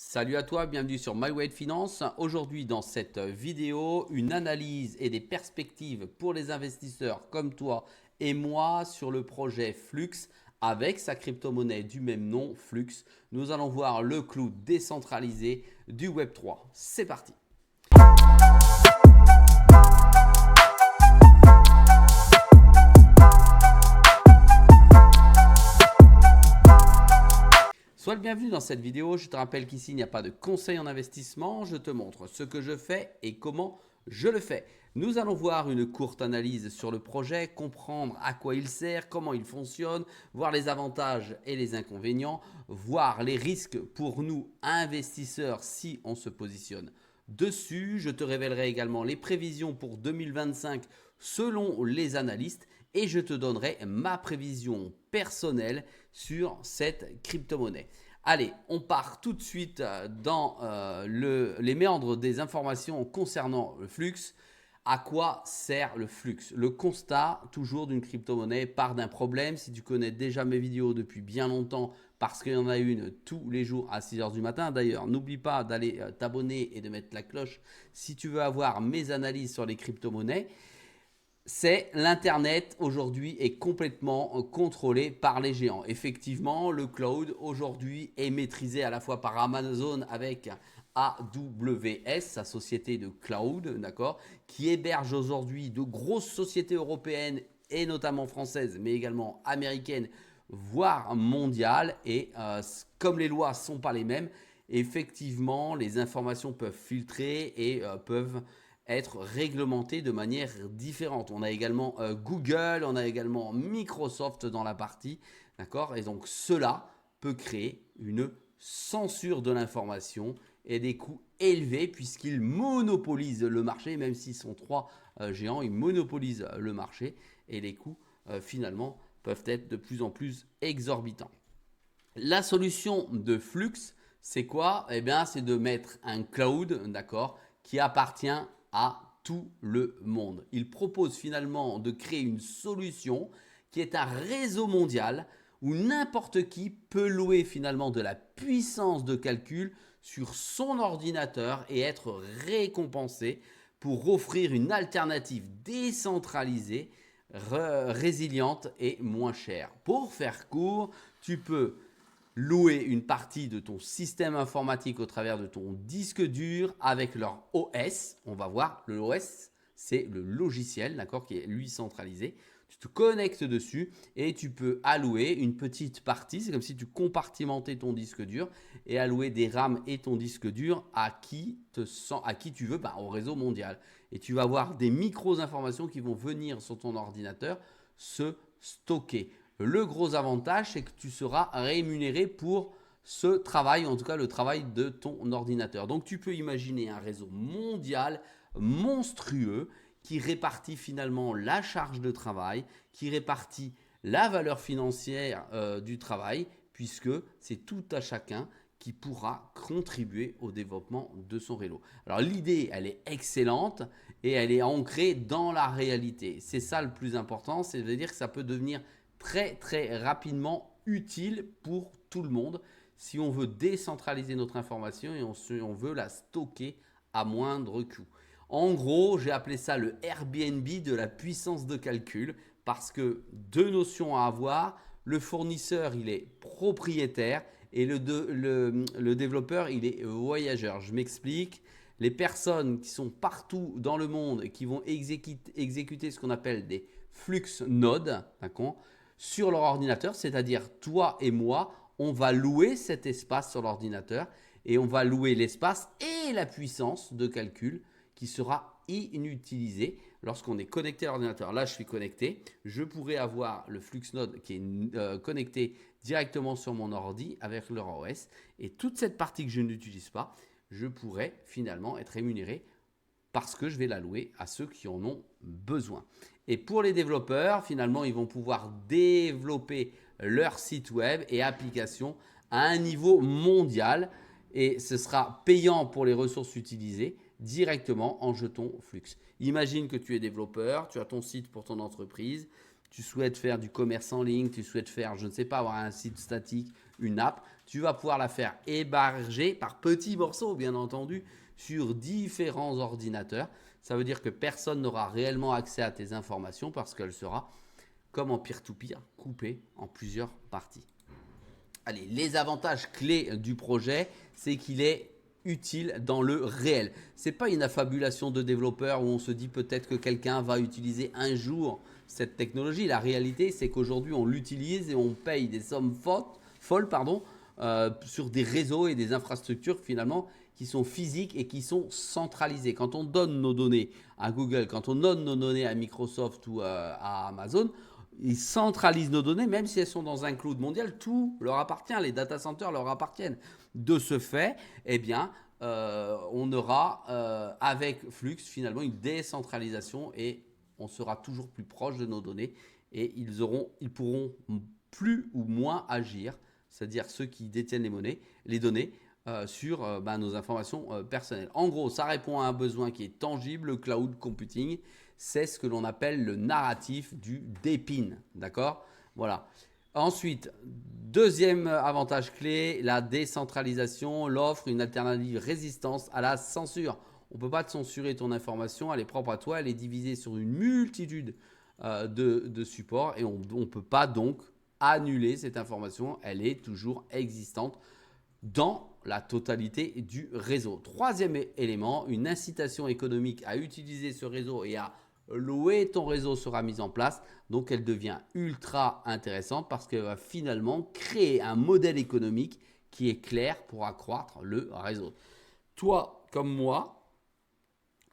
Salut à toi, bienvenue sur My Way de Finance. Aujourd'hui dans cette vidéo, une analyse et des perspectives pour les investisseurs comme toi et moi sur le projet Flux avec sa crypto-monnaie du même nom, Flux. Nous allons voir le clou décentralisé du Web3. C'est parti. Sois le bienvenu dans cette vidéo. Je te rappelle qu'ici, il n'y a pas de conseil en investissement. Je te montre ce que je fais et comment je le fais. Nous allons voir une courte analyse sur le projet, comprendre à quoi il sert, comment il fonctionne, voir les avantages et les inconvénients, voir les risques pour nous investisseurs si on se positionne dessus. Je te révélerai également les prévisions pour 2025 selon les analystes et je te donnerai ma prévision personnelle sur cette crypto-monnaie. Allez, on part tout de suite dans les méandres des informations concernant le flux. À quoi sert le flux? Le constat toujours d'une crypto-monnaie part d'un problème. Si tu connais déjà mes vidéos depuis bien longtemps, parce qu'il y en a une tous les jours à 6h du matin. D'ailleurs, n'oublie pas d'aller t'abonner et de mettre la cloche si tu veux avoir mes analyses sur les crypto-monnaies. C'est l'Internet aujourd'hui est complètement contrôlé par les géants. Effectivement, le cloud aujourd'hui est maîtrisé à la fois par Amazon avec AWS, sa société de cloud, d'accord, qui héberge aujourd'hui de grosses sociétés européennes et notamment françaises, mais également américaines, voire mondiales. Et comme les lois ne sont pas les mêmes, effectivement, les informations peuvent filtrer et peuvent être réglementé de manière différente. On a également Google, on a également Microsoft dans la partie, d'accord? Et donc cela peut créer une censure de l'information et des coûts élevés puisqu'ils monopolisent le marché, même s'ils sont trois géants, ils monopolisent le marché et les coûts finalement peuvent être de plus en plus exorbitants. La solution de Flux, c'est quoi? Eh bien, c'est de mettre un cloud, d'accord, qui appartient à tout le monde. Il propose finalement de créer une solution qui est un réseau mondial où n'importe qui peut louer finalement de la puissance de calcul sur son ordinateur et être récompensé pour offrir une alternative décentralisée, résiliente et moins chère. Pour faire court, tu peux louer une partie de ton système informatique au travers de ton disque dur avec leur OS. On va voir, le OS, c'est le logiciel, d'accord, qui est lui centralisé. Tu te connectes dessus et tu peux allouer une petite partie. C'est comme si tu compartimentais ton disque dur et allouer des RAM et ton disque dur à qui tu veux, au réseau mondial. Et tu vas avoir des micro-informations qui vont venir sur ton ordinateur se stocker. Le gros avantage, c'est que tu seras rémunéré pour ce travail, en tout cas le travail de ton ordinateur. Donc tu peux imaginer un réseau mondial monstrueux qui répartit finalement la charge de travail, qui répartit la valeur financière du travail, puisque c'est tout à chacun qui pourra contribuer au développement de son réseau. Alors l'idée, elle est excellente et elle est ancrée dans la réalité. C'est ça le plus important, c'est-à-dire que ça peut devenir très rapidement utile pour tout le monde si on veut décentraliser notre information et on veut la stocker à moindre coût. En gros, j'ai appelé ça le Airbnb de la puissance de calcul parce que deux notions à avoir. Le fournisseur, il est propriétaire et le développeur, il est voyageur. Je m'explique. Les personnes qui sont partout dans le monde et qui vont exécuter ce qu'on appelle des flux nodes, d'accord, sur leur ordinateur, c'est-à-dire toi et moi, on va louer cet espace sur l'ordinateur et on va louer l'espace et la puissance de calcul qui sera inutilisée lorsqu'on est connecté à l'ordinateur. Là, je suis connecté, je pourrais avoir le FluxNode qui est connecté directement sur mon ordi avec leur OS et toute cette partie que je n'utilise pas, je pourrais finalement être rémunéré parce que je vais la louer à ceux qui en ont besoin. Et pour les développeurs, finalement, ils vont pouvoir développer leur site web et applications à un niveau mondial et ce sera payant pour les ressources utilisées directement en jetons Flux. Imagine que tu es développeur, tu as ton site pour ton entreprise, tu souhaites faire du commerce en ligne, tu souhaites faire, je ne sais pas, avoir un site statique, une app, Tu vas pouvoir la faire héberger par petits morceaux, bien entendu, sur différents ordinateurs. Ça veut dire que personne n'aura réellement accès à tes informations parce qu'elle sera, comme en peer-to-peer, coupée en plusieurs parties. Allez, les avantages clés du projet, c'est qu'il est utile dans le réel. Ce n'est pas une affabulation de développeurs où on se dit peut-être que quelqu'un va utiliser un jour cette technologie. La réalité, c'est qu'aujourd'hui, on l'utilise et on paye des sommes folles sur des réseaux et des infrastructures finalement qui sont physiques et qui sont centralisées. Quand on donne nos données à Google, quand on donne nos données à Microsoft ou à Amazon, ils centralisent nos données, même si elles sont dans un cloud mondial, tout leur appartient, les data centers leur appartiennent. De ce fait, eh bien, on aura avec Flux finalement une décentralisation et on sera toujours plus proche de nos données et ils pourront plus ou moins agir, c'est-à-dire ceux qui détiennent les données, sur nos informations personnelles. En gros, ça répond à un besoin qui est tangible, le cloud computing. C'est ce que l'on appelle le narratif du DePIN. D'accord ? Voilà. Ensuite, deuxième avantage clé, la décentralisation, l'offre une alternative résistance à la censure. On ne peut pas te censurer ton information, elle est propre à toi, elle est divisée sur une multitude de supports et on ne peut pas donc annuler cette information, elle est toujours existante dans la totalité du réseau. Troisième élément, une incitation économique à utiliser ce réseau et à louer ton réseau sera mise en place. Donc, elle devient ultra intéressante parce qu'elle va finalement créer un modèle économique qui est clair pour accroître le réseau. Toi comme moi,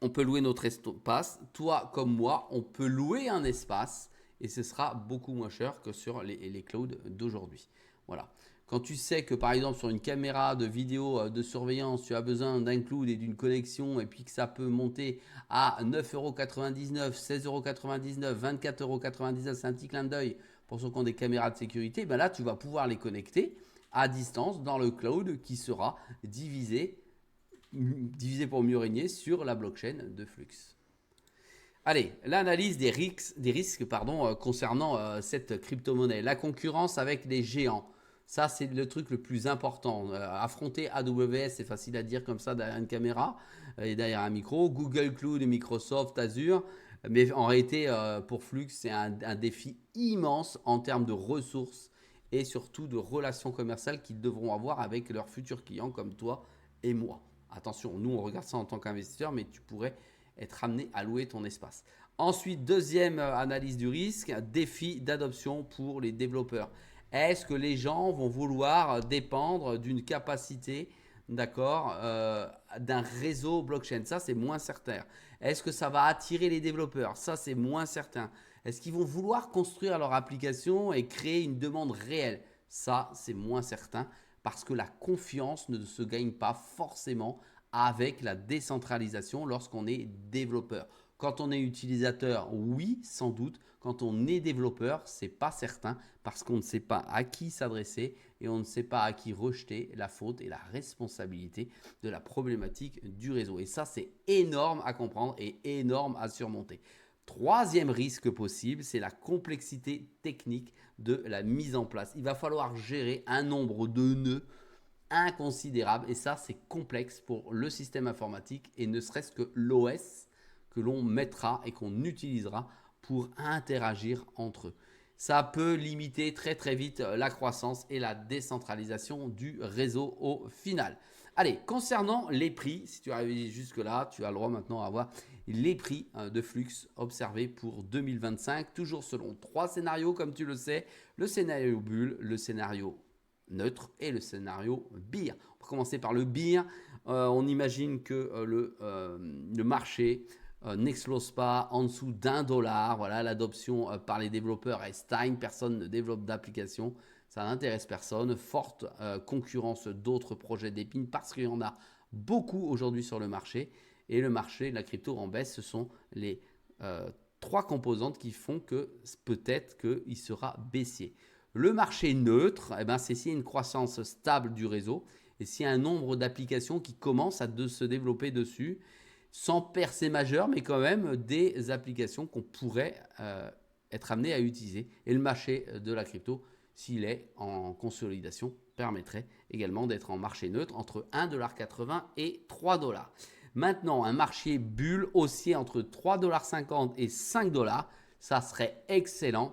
on peut louer notre espace. Toi comme moi, on peut louer un espace et ce sera beaucoup moins cher que sur les clouds d'aujourd'hui. Voilà. Quand tu sais que par exemple sur une caméra de vidéo de surveillance, tu as besoin d'un cloud et d'une connexion et puis que ça peut monter à 9,99 €, 16,99 €, 24,99 €, c'est un petit clin d'œil pour ceux qui ont des caméras de sécurité, ben là tu vas pouvoir les connecter à distance dans le cloud qui sera divisé pour mieux régner sur la blockchain de Flux. Allez, l'analyse des risques concernant cette crypto-monnaie. La concurrence avec les géants. Ça, c'est le truc le plus important. Affronter AWS, c'est facile à dire comme ça derrière une caméra et derrière un micro. Google Cloud, Microsoft, Azure. Mais en réalité, pour Flux, c'est un défi immense en termes de ressources et surtout de relations commerciales qu'ils devront avoir avec leurs futurs clients comme toi et moi. Attention, nous, on regarde ça en tant qu'investisseur, mais tu pourrais être amené à louer ton espace. Ensuite, deuxième analyse du risque, défi d'adoption pour les développeurs. Est-ce que les gens vont vouloir dépendre d'une capacité, d'un réseau blockchain? Ça, c'est moins certain. Est-ce que ça va attirer les développeurs? Ça, c'est moins certain. Est-ce qu'ils vont vouloir construire leur application et créer une demande réelle? Ça, c'est moins certain parce que la confiance ne se gagne pas forcément avec la décentralisation lorsqu'on est développeur. Quand on est utilisateur, oui, sans doute. Quand on est développeur, c'est pas certain parce qu'on ne sait pas à qui s'adresser et on ne sait pas à qui rejeter la faute et la responsabilité de la problématique du réseau. Et ça, c'est énorme à comprendre et énorme à surmonter. Troisième risque possible, c'est la complexité technique de la mise en place. Il va falloir gérer un nombre de nœuds inconsidérable et ça, c'est complexe pour le système informatique et ne serait-ce que l'OS que l'on mettra et qu'on utilisera pour interagir entre eux. Ça peut limiter très très vite la croissance et la décentralisation du réseau au final. Allez, concernant les prix, si tu arrives jusque-là, tu as le droit maintenant à avoir les prix de Flux observés pour 2025, toujours selon 3 scénarios comme tu le sais, le scénario bulle, le scénario neutre et le scénario bear. On va commencer par le bear. On imagine que le marché n'explose pas en dessous d'1 $. Voilà, l'adoption par les développeurs est stagne, personne ne développe d'application, ça n'intéresse personne. Forte concurrence d'autres projets d'épines parce qu'il y en a beaucoup aujourd'hui sur le marché. Et le marché de la crypto en baisse, ce sont les 3 composantes qui font que peut-être qu'il sera baissier. Le marché neutre, c'est s'il y a une croissance stable du réseau et s'il y a un nombre d'applications qui commencent à se développer dessus, sans percée majeure, mais quand même des applications qu'on pourrait être amené à utiliser. Et le marché de la crypto, s'il est en consolidation permettrait également d'être en marché neutre entre 1,80$ et 3$. Maintenant, un marché bulle haussier entre 3,50$ et 5$, ça serait excellent.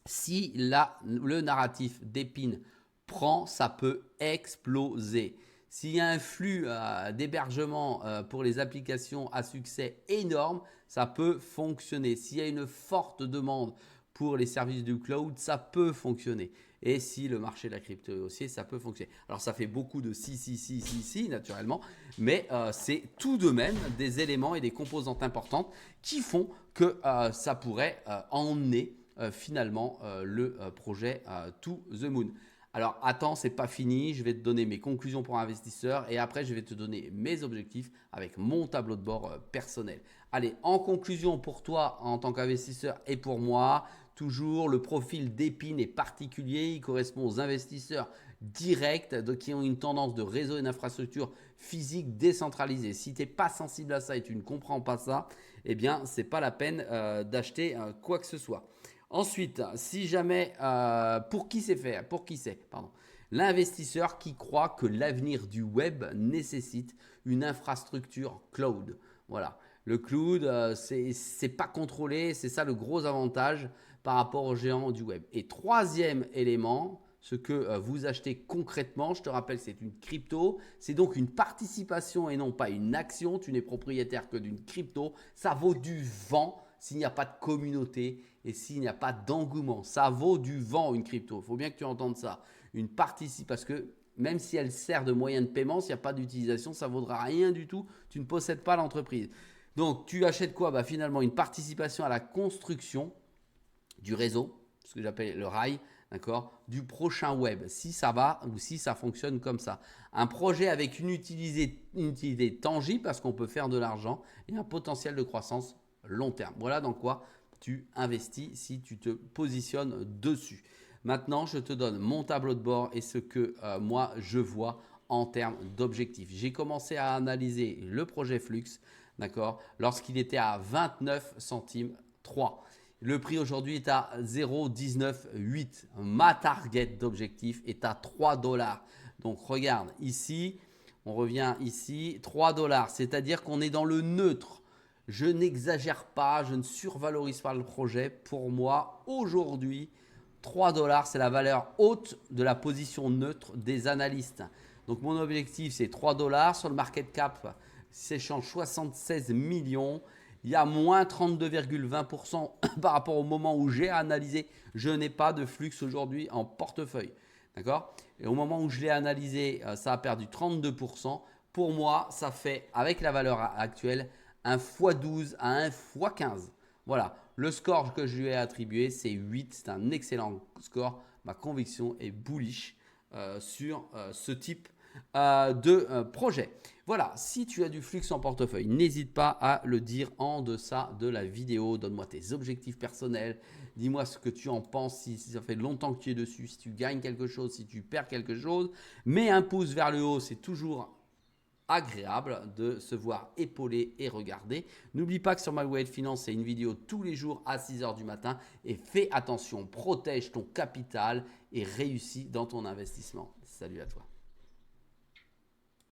Si le narratif d'Epine prend, ça peut exploser. S'il y a un flux d'hébergement pour les applications à succès énorme, ça peut fonctionner. S'il y a une forte demande pour les services du cloud, ça peut fonctionner. Et si le marché de la crypto est haussier, ça peut fonctionner. Alors ça fait beaucoup de si, naturellement, mais c'est tout de même des éléments et des composantes importantes qui font que ça pourrait emmener finalement le projet To The Moon. Alors attends, c'est pas fini, je vais te donner mes conclusions pour investisseurs et après je vais te donner mes objectifs avec mon tableau de bord personnel. Allez, en conclusion pour toi en tant qu'investisseur et pour moi, toujours le profil d'Epine est particulier, il correspond aux investisseurs directs qui ont une tendance de réseau et d'infrastructure physique décentralisée. Si tu n'es pas sensible à ça et tu ne comprends pas ça, eh bien c'est pas la peine d'acheter quoi que ce soit. Ensuite, si jamais, pour qui c'est fait, l'investisseur qui croit que l'avenir du web nécessite une infrastructure cloud. Voilà, le cloud, c'est pas contrôlé, c'est ça le gros avantage par rapport aux géants du web. Et troisième élément, ce que vous achetez concrètement, je te rappelle, c'est une crypto, c'est donc une participation et non pas une action. Tu n'es propriétaire que d'une crypto, ça vaut du vent. S'il n'y a pas de communauté et s'il n'y a pas d'engouement, ça vaut du vent une crypto. Il faut bien que tu entendes ça. Une participation, parce que même si elle sert de moyen de paiement, s'il n'y a pas d'utilisation, ça ne vaudra rien du tout. Tu ne possèdes pas l'entreprise. Donc, tu achètes quoi? Finalement, une participation à la construction du réseau, ce que j'appelle le rail, d'accord, du prochain web, si ça va ou si ça fonctionne comme ça. Un projet avec une utilité tangible parce qu'on peut faire de l'argent et un potentiel de croissance long terme. Voilà dans quoi tu investis si tu te positionnes dessus. Maintenant, je te donne mon tableau de bord et ce que moi je vois en termes d'objectifs. J'ai commencé à analyser le projet Flux, d'accord, lorsqu'il était à 29 centimes 3. Le prix aujourd'hui est à 0,198. Ma target d'objectif est à 3$. Donc regarde ici, on revient ici, 3$. C'est-à-dire qu'on est dans le neutre. Je n'exagère pas, je ne survalorise pas le projet. Pour moi, aujourd'hui, 3$, c'est la valeur haute de la position neutre des analystes. Donc mon objectif, c'est 3$. Sur le market cap, s'échange 76 millions. Il y a moins 32,20% par rapport au moment où j'ai analysé. Je n'ai pas de flux aujourd'hui en portefeuille. D'accord? Et au moment où je l'ai analysé, ça a perdu 32%. Pour moi, ça fait, avec la valeur actuelle, un x12 à un x15. Voilà, le score que je lui ai attribué, c'est 8. C'est un excellent score. Ma conviction est bullish sur ce type de projet. Voilà, si tu as du flux en portefeuille, n'hésite pas à le dire en deçà de la vidéo. Donne-moi tes objectifs personnels. Dis-moi ce que tu en penses, si ça fait longtemps que tu es dessus, si tu gagnes quelque chose, si tu perds quelque chose. Mets un pouce vers le haut, c'est toujours agréable de se voir épaulé et regarder. N'oublie pas que sur My Way Finance, c'est une vidéo tous les jours à 6h du matin. Et fais attention, protège ton capital et réussis dans ton investissement. Salut à toi.